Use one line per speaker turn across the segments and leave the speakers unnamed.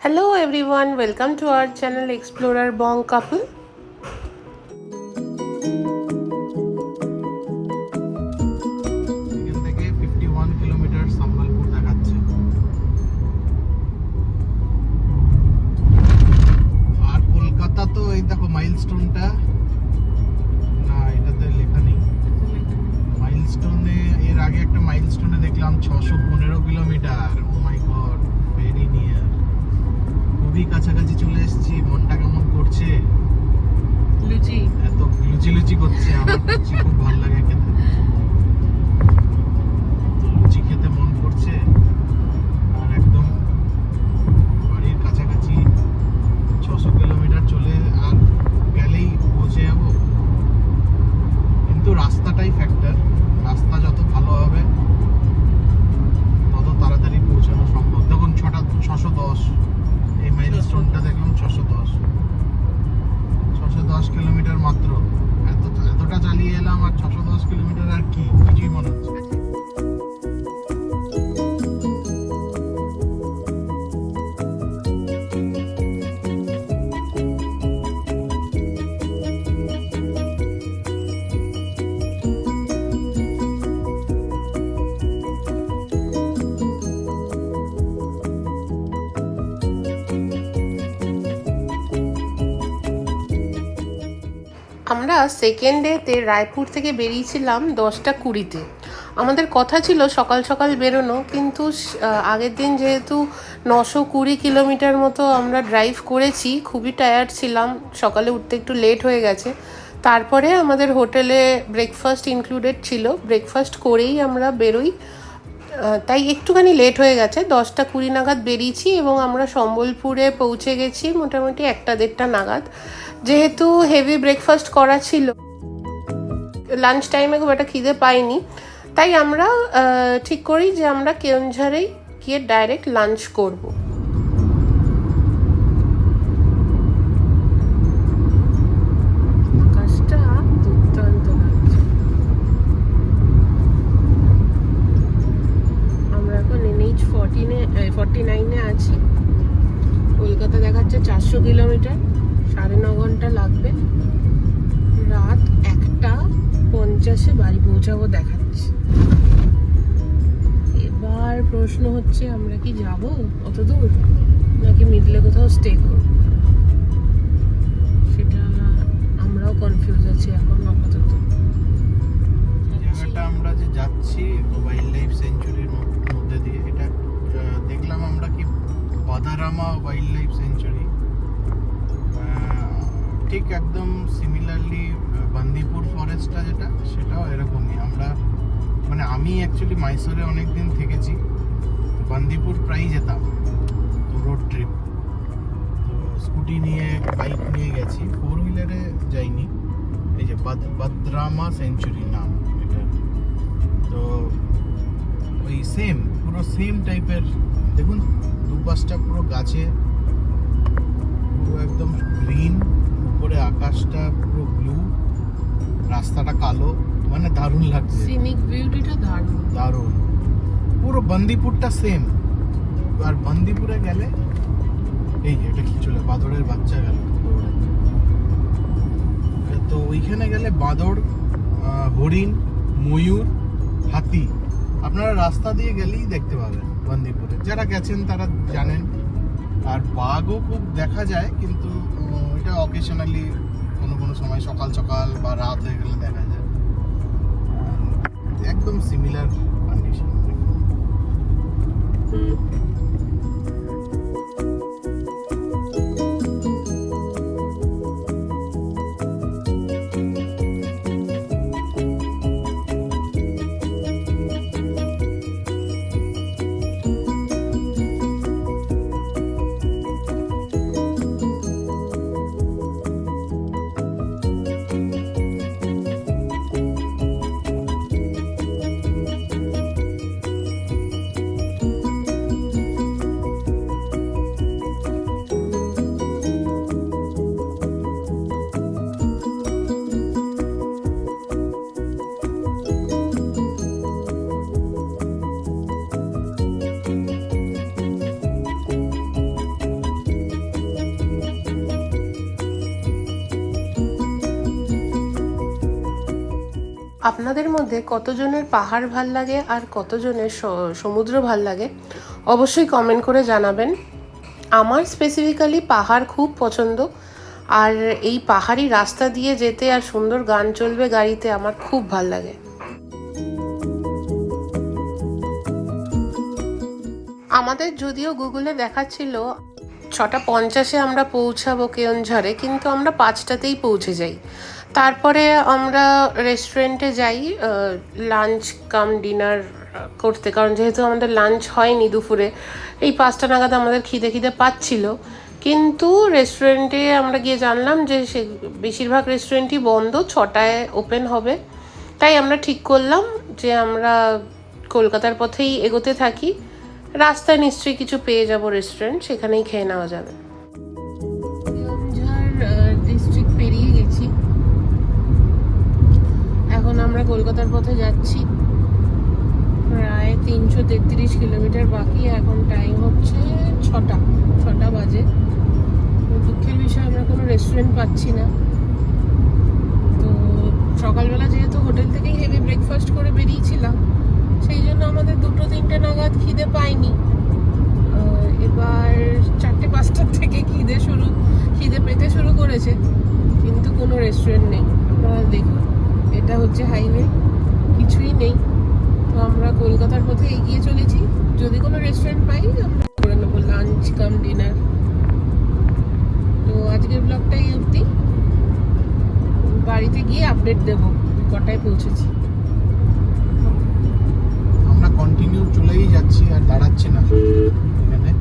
Hello everyone, welcome to our channel Explorer Bong Couple.
এখান থেকে 51 kilometre Sambalpur দেখাচ্ছে। আর কলকাতা তো এই দেখো মাইলস্টোনটা, না এটাতে লেখা নেই। মাইলস্টোনে এর আগে একটা মাইলস্টোনে দেখলাম 615 কিলোমিটার। ও মাই গড, ভেরি নিয়ার, খুবই কাছাকাছি চলে এসেছি। মনটা কেমন করছে?
লুচি
এত লুচি লুচি করছে, আমার লুচি খুব ভালো লাগে খেতে। তো লুচি খেতে মন করছে। আর একদম বাড়ির কাছাকাছি 600 কিলোমিটার চলে আর গেলেই পৌঁছে যাবো। কিন্তু রাস্তাটাই ফ্যাক্টর, রাস্তা যত ভালো হবে তত তাড়াতাড়ি পৌঁছানো সম্ভব। দেখুন 610, এই মাইলস্টোনটা দেখুন 610 কিলোমিটার মাত্র। এতটা চালিয়ে এলাম আর 610 কিলোমিটার আর কি, কিছুই মনে হচ্ছে।
আমরা সেকেন্ড ডেতে রায়পুর থেকে বেরিয়েছিলাম 10:20-তে। আমাদের কথা ছিল সকাল সকাল বেরোনো, কিন্তু আগের দিন যেহেতু 920 কিলোমিটার মতো আমরা ড্রাইভ করেছি, খুবই টায়ার্ড ছিলাম, সকালে উঠতে একটু লেট হয়ে গেছে। তারপরে আমাদের হোটেলে ব্রেকফাস্ট ইনক্লুডেড ছিল, ব্রেকফাস্ট করেই আমরা বেরোই, তাই একটুখানি লেট হয়ে গেছে। 10:20 নাগাদ বেরিয়েছি এবং আমরা সম্বলপুরে পৌঁছে গেছি মোটামুটি 1-1:30 নাগাদ। যেহেতু হেভি ব্রেকফাস্ট করা ছিল, লাঞ্চ টাইমে খুব একটা খিদে পাইনি, তাই আমরা ঠিক করি যে আমরা কেওনঝাড়েই গিয়ে ডাইরেক্ট লাঞ্চ করব। আকাশটা দুর্দান্ত লাগছে। আমরা এখন NH 49-এ আছি। কলকাতা দেখাচ্ছে 400 কিলোমিটার, 9.5 ঘন্টা লাগবে। রাত 1:50-এ বাড়ি পৌঁছাবো দেখাচ্ছে। এবার প্রশ্ন হচ্ছে আমরা কি যাব অত দূর, নাকি মিডলে কোথাও স্টে করব, সেটা আমরাও কনফিউজ আছি এখন আপাতত।
জায়গাটা আমরা যে যাচ্ছি ওয়াইল্ড লাইফ সেঞ্চুরির মধ্যে দিয়ে, এটা দেখলাম আমরা কি বাদারামা ওয়াইল্ড লাইফ সেঞ্চুরি, ঠিক একদম সিমিলারলি বান্দিপুর ফরেস্টটা যেটা, সেটাও এরকমই। আমরা মানে আমি অ্যাকচুয়ালি মাইসোরে অনেকদিন থেকেছি, তো বান্দিপুর প্রায়ই যেতাম, তো রোড ট্রিপ, তো স্কুটি নিয়ে বাইক নিয়ে গেছি, 4 হুইলারে যাইনি। এই যে বাদরামা সেঞ্চুরি নাম এটা। তো ওই সেম, পুরো সেম টাইপের, দেখুন দুপাশটা পুরো গাছে, পুরো একদম গ্রিন, উপরে আকাশটা পুরো ব্লু, রাস্তাটা কালো, মানে দারুণ লাগছে।
সিনিক বিউটিটা দারুণ
দারুণ, পুরো বান্দিপুরটা সেম। আর বান্দিপুরে গেলে এই যে এটা কি চলে, বাঁদরের বাচ্চা গেল দৌড়ে। তো ওইখানে গেলে বাঁদর, হরিণ, ময়ূর, হাতি আপনারা রাস্তা দিয়ে গেলেই দেখতে পাবেন বান্দিপুরে, যারা গেছেন তারা জানেন। আর বাঘও খুব দেখা যায়, কিন্তু এটা অকেশনালি কোনো সময় সকাল সকাল বা রাত হয়ে গেলে দেখা যায়। একদম সিমিলার কন্ডিশন।
আপনাদের মধ্যে কতজনের পাহাড় ভাল লাগে আর কতজনের সমুদ্র ভাল লাগে অবশ্যই কমেন্ট করে জানাবেন। আমার স্পেসিফিক্যালি পাহাড় খুব পছন্দ, আর এই পাহাড়ি রাস্তা দিয়ে যেতে আর সুন্দর গান চলবে গাড়িতে আমার খুব ভাল লাগে। আমাদের যদিও গুগলে দেখাচ্ছিল 6:50 আমরা পৌঁছাবো কেওনঝড়ে, কিন্তু আমরা 5টাতেই পৌঁছে যাই। তারপরে আমরা রেস্টুরেন্টে যাই লাঞ্চ কাম ডিনার করতে, কারণ যেহেতু আমাদের লাঞ্চ হয়নি দুপুরে, এই 5টা নাগাদ আমাদের খিদে পাচ্ছিল। কিন্তু রেস্টুরেন্টে আমরা গিয়ে জানলাম যে বেশিরভাগ রেস্টুরেন্টই বন্ধ, 6টায় ওপেন হবে। তাই আমরা ঠিক করলাম যে আমরা কলকাতার পথেই এগোতে থাকি, রাস্তায় নিশ্চয়ই কিছু পেয়ে যাব রেস্টুরেন্ট, সেখানেই খেয়ে নেওয়া যাবে। কেওনঝড় ডিস্ট্রিক্ট পেরিয়ে গেছি, এখন আমরা কলকাতার পথে যাচ্ছি। প্রায় 333 কিলোমিটার বাকি, এখন টাইম হচ্ছে 6টা বাজে। দুঃখের বিষয় আমরা কোনো রেস্টুরেন্ট পাচ্ছি না। তো সকালবেলা যেহেতু হোটেল থেকেই হেভি ব্রেকফাস্ট করে বেরিয়েছিলাম, সেই জন্য আমাদের 2-3টে নাগাদ খিদে পাইনি। এবার 4-5টার থেকে খিদে পেতে শুরু করেছে, কিন্তু কোনো রেস্টুরেন্ট নেই। আপনারা দেখুন, এটা হচ্ছে হাইওয়ে, কিছুই নেই। তো আমরা কলকাতার পথে এগিয়ে চলেছি। যদি কোনো রেস্টুরেন্ট পাই আমরা করে নেবো লাঞ্চ কাম ডিনার। তো আজকের ব্লগটাই অবধি, বাড়িতে গিয়ে আপডেট দেবো কটায় পৌঁছেছি।
আমরা কন্টিনিউ চলেই যাচ্ছি, আর দাঁড়াচ্ছি না এখানে।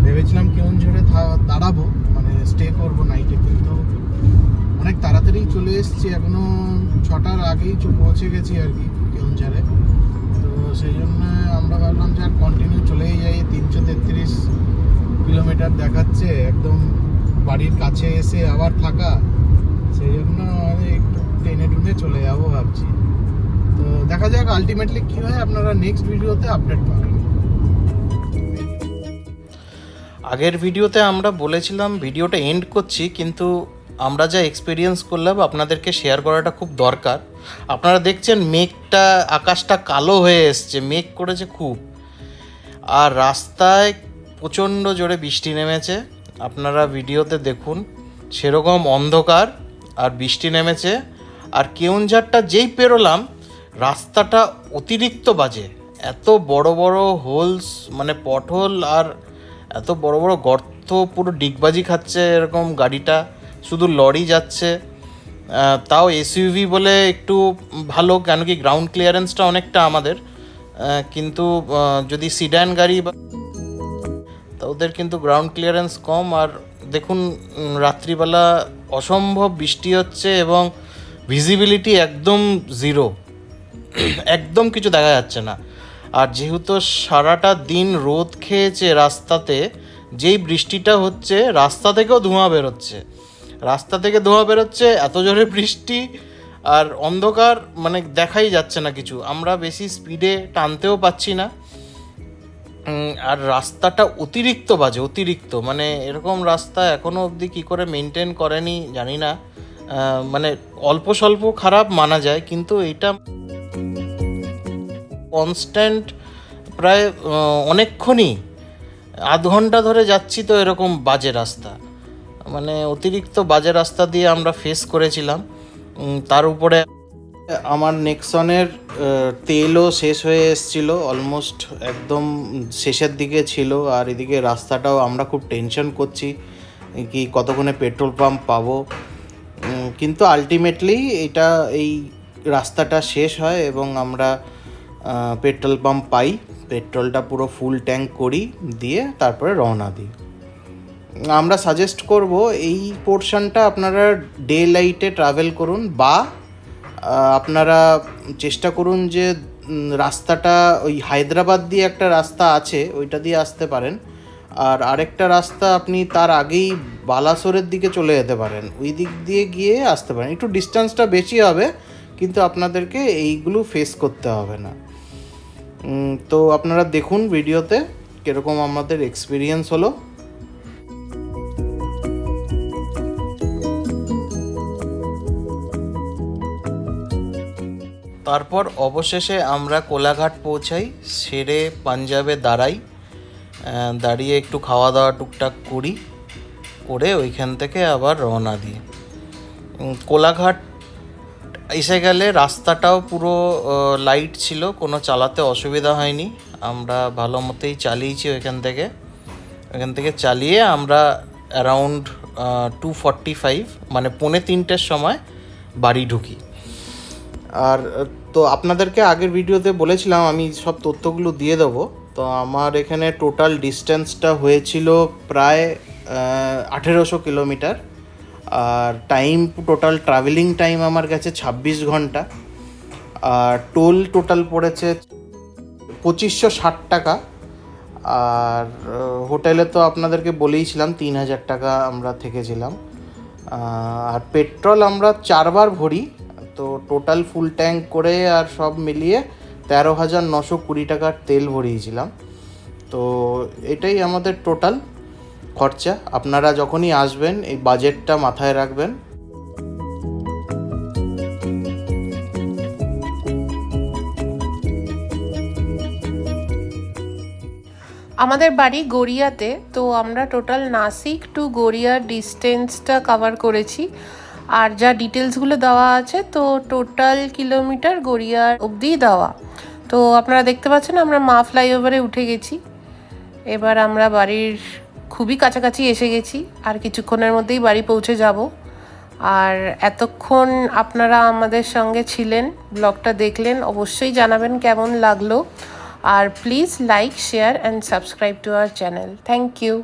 ভেবেছিলাম কেওনঝড়ে দাঁড়াবো, মানে স্টে করবো নাইটে, কিন্তু অনেক তাড়াতাড়ি চলে এসেছি। এখনো 6টার আগেই পৌঁছে গেছি আর কি কেওনঝড়ে। তো সেই জন্য আমরা ভাবলাম যে আর কন্টিনিউ চলেই যাই। 333 কিলোমিটার দেখাচ্ছে, একদম বাড়ির কাছে এসে আবার থাকা, সেই জন্য একটু টেনে চলে যাবো ভাবছি। তো দেখা যাক আলটিমেটলি কি হয়, আপনারা নেক্সট ভিডিওতে আপডেট পাবেন।
আগের ভিডিওতে আমরা বলেছিলাম ভিডিওটা এন্ড করছি, কিন্তু আমরা যা এক্সপিরিয়েন্স করলাম আপনাদেরকে শেয়ার করাটা খুব দরকার। আপনারা দেখছেন মেঘটা, আকাশটা কালো হয়ে এসছে, মেঘ করেছে খুব, আর রাস্তায় প্রচণ্ড জোরে বৃষ্টি নেমেছে। আপনারা ভিডিওতে দেখুন, সেরকম অন্ধকার আর বৃষ্টি নেমেছে। আর কেওনঝড়টা যেই পেরোলাম, রাস্তাটা অতিরিক্ত বাজে, এত বড় বড় হোলস, মানে পটহোল, আর এত বড় বড় গর্ত, পুরো ডিগবাজি খাচ্ছে এরকম গাড়িটা, শুধু লরি যাচ্ছে। তাও এসইউভি বলে একটু ভালো, কেন কি গ্রাউন্ড ক্লিয়ারেন্সটা অনেকটা আমাদের, কিন্তু যদি সিডান গাড়ি বা তা ওদের কিন্তু গ্রাউন্ড ক্লিয়ারেন্স কম। আর দেখুন রাত্রিবেলা অসম্ভব বৃষ্টি হচ্ছে এবং ভিজিবিলিটি একদম জিরো, একদম কিছু দেখা যাচ্ছে না। আর যেহেতু সারাটা দিন রোদ খেয়েছে রাস্তাতে, যেই বৃষ্টিটা হচ্ছে রাস্তা থেকেও ধোঁয়া বেরোচ্ছে, এত জোরে বৃষ্টি আর অন্ধকার, মানে দেখাই যাচ্ছে না কিছু। আমরা বেশি স্পিডে টানতেও পাচ্ছি না, আর রাস্তাটা অতিরিক্ত বাজে, মানে এরকম রাস্তা এখনও অবধি কী করে মেনটেন করেনি জানি না। মানে অল্প স্বল্প খারাপ মানা যায়, কিন্তু এটা কনস্ট্যান্ট প্রায় অনেকক্ষণই, আধ ঘন্টা ধরে যাচ্ছি তো এরকম বাজে রাস্তা, মানে অতিরিক্ত বাজে রাস্তা দিয়ে আমরা ফেস করেছিলাম। তার উপরে আমার নেক্সনের তেলও শেষ হয়ে এসেছিলো, অলমোস্ট একদম শেষের দিকে ছিল। আর এদিকে রাস্তাটাও আমরা খুব টেনশন করছি কি কতক্ষণে পেট্রোল পাম্প পাবো, কিন্তু আলটিমেটলি এই রাস্তাটা শেষ হয় এবং আমরা পেট্রোল পাম্প পাই। পেট্রোলটা পুরো ফুল ট্যাঙ্ক করি, দিয়ে তারপরে রওনা দিই। আমরা সাজেস্ট করব এই পোর্শনটা আপনারা ডে লাইটে ট্রাভেল করুন, বা আপনারা চেষ্টা করুন যে রাস্তাটা ওই হায়দ্রাবাদ দিয়ে একটা রাস্তা আছে, ওইটা দিয়ে আসতে পারেন। আর আরেকটা রাস্তা আপনি তার আগেই বালাসোরের দিকে চলে যেতে পারেন, ওই দিক দিয়ে গিয়ে আসতে পারেন। একটু ডিস্টেন্সটা বেশি হবে, কিন্তু আপনাদেরকে এইগুলো ফেস করতে হবে না। তো আপনারা দেখুন ভিডিওতে কীরকম আমাদের এক্সপিরিয়েন্স হলো। তারপর অবশেষে আমরা কোলাঘাট পৌঁছাই, সেরে পাঞ্জাবে দাঁড়াই, দাঁড়িয়ে একটু খাওয়া দাওয়া টুকটাক করি, করে ওইখান থেকে আবার রওনা দিই। কোলাঘাট এসে গেলে রাস্তাটাও পুরো লাইট ছিল, কোনো চালাতে অসুবিধা হয়নি। আমরা ভালো মতোই চালিয়েছি ওইখান থেকে চালিয়ে আমরা অ্যারাউন্ড 2:45 মানে 2:45 সময় বাড়ি ঢুকি। আর তো আপনাদেরকে আগের ভিডিওতে বলেছিলাম আমি সব তথ্যগুলো দিয়ে দেবো। তো আমার এখানে টোটাল ডিস্টেন্সটা হয়েছিল প্রায় 1800 কিলোমিটার, আর টোটাল ট্রাভেলিং টাইম আমার কাছে 26 ঘন্টা, আর টোল টোটাল পড়েছে 2560 টাকা। আর হোটেলে তো আপনাদেরকে বলেইছিলাম 3000 টাকা আমরা থেকেছিলাম। আর পেট্রোল আমরা 4 বার ভরি, তো টোটাল ফুল ট্যাঙ্ক করে আর সব মিলিয়ে 13,920 টাকার তেল ভরিয়েছিলাম। তো এটাই আমাদের টোটাল খরচা। আপনারা যখনই আসবেন এই বাজেটটা মাথায় রাখবেন।
আমাদের বাড়ি গড়িয়াতে, তো আমরা টোটাল নাসিক টু গড়িয়ার ডিস্টেন্সটা কভার করেছি। আর যা ডিটেলসগুলো দেওয়া আছে, তো টোটাল কিলোমিটার গড়িয়ার অবধিই দেওয়া। তো আপনারা দেখতে পাচ্ছেন আমরা মা ফ্লাইওভারে উঠে গেছি। এবার আমরা বাড়ির খুবই কাছাকাছি এসে গেছি, আর কিছুক্ষণের মধ্যেই বাড়ি পৌঁছে যাব। আর এতক্ষণ আপনারা আমাদের সঙ্গে ছিলেন, ব্লগটা দেখলেন, অবশ্যই জানাবেন কেমন লাগলো। আর please like, share and subscribe to our channel. Thank you.